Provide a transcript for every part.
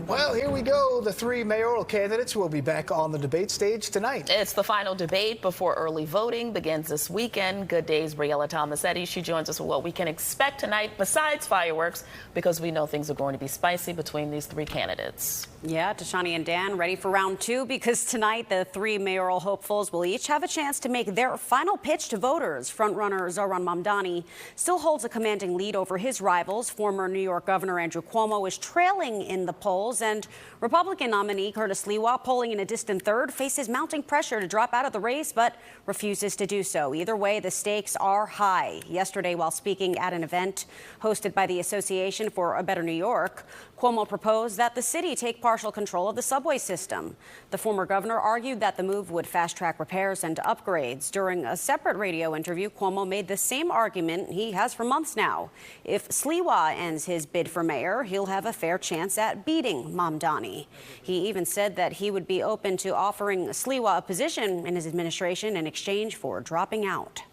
Well, here we go. The three mayoral candidates will be back on the debate stage tonight. It's the final debate before early voting begins this weekend. Good day's Briella Tomassetti. She joins us with what we can expect tonight besides fireworks, because we know things are going to be spicy between these three candidates. Yeah, Tashani and Dan ready for round two, because tonight the three mayoral hopefuls will each have a chance to make their final pitch to voters. Frontrunner Zohran Mamdani still holds a commanding lead over his rivals. Former New York Governor Andrew Cuomo is trailing in the polls, and Republican nominee Curtis Sliwa, polling in a distant third, faces mounting pressure to drop out of the race but refuses to do so. Either way, the stakes are high. Yesterday, while speaking at an event hosted by the Association for a Better New York, Cuomo proposed that the city take partial control of the subway system. The former governor argued that the move would fast-track repairs and upgrades. During a separate radio interview, Cuomo made the same argument he has for months now. If Sliwa ends his bid for mayor, he'll have a fair chance at beating Mamdani. He even said that he would be open to offering Sliwa a position in his administration in exchange for dropping out.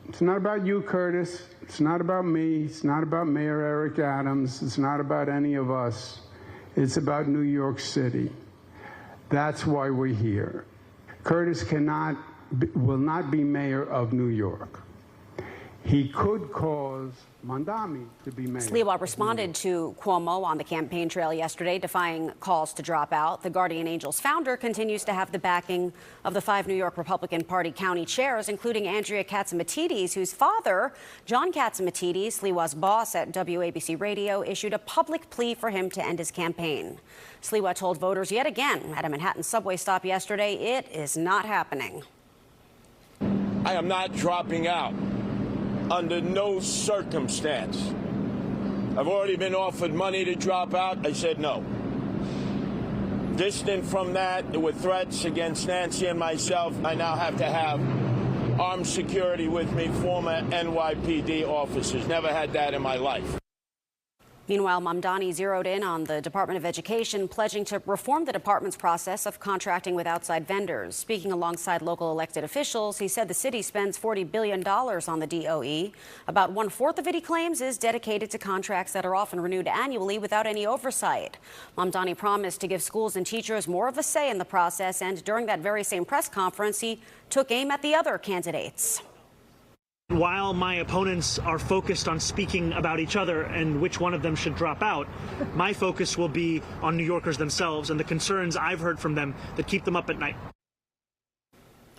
It's not about you, Curtis. It's not about me. It's not about Mayor Eric Adams. It's not about any of us. It's about New York City. That's why we're here. Curtis will not be mayor of New York. He could cause Mamdani to be mayor. Sliwa responded to Cuomo on the campaign trail yesterday, defying calls to drop out. The Guardian Angels founder continues to have the backing of the 5 New York Republican Party county chairs, including Andrea Katzimatidis, whose father, John Katzimatidis, Sliwa's boss at WABC Radio, issued a public plea for him to end his campaign. Sliwa told voters yet again at a Manhattan subway stop yesterday, it is not happening. I am not dropping out. Under no circumstance. I've already been offered money to drop out. I said no. Distant from that, with threats against Nancy and myself, I now have to have armed security with me, former NYPD officers. Never had that in my life. Meanwhile, Mamdani zeroed in on the Department of Education, pledging to reform the department's process of contracting with outside vendors. Speaking alongside local elected officials, he said the city spends $40 billion on the DOE. About 1/4 of it, he claims, is dedicated to contracts that are often renewed annually without any oversight. Mamdani promised to give schools and teachers more of a say in the process, and during that very same press conference, he took aim at the other candidates. While my opponents are focused on speaking about each other and which one of them should drop out, my focus will be on New Yorkers themselves and the concerns I've heard from them that keep them up at night.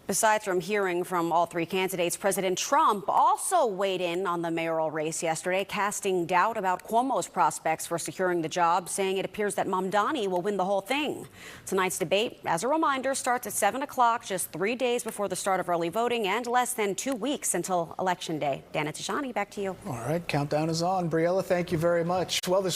Besides from hearing from all three candidates, President Trump also weighed in on the mayoral race yesterday, casting doubt about Cuomo's prospects for securing the job, saying it appears that Mamdani will win the whole thing. Tonight's debate, as a reminder, starts at 7 o'clock, just 3 days before the start of early voting and less than 2 weeks until Election Day. Dan and Tashani, back to you. All right, countdown is on. Briella, thank you very much. Well, this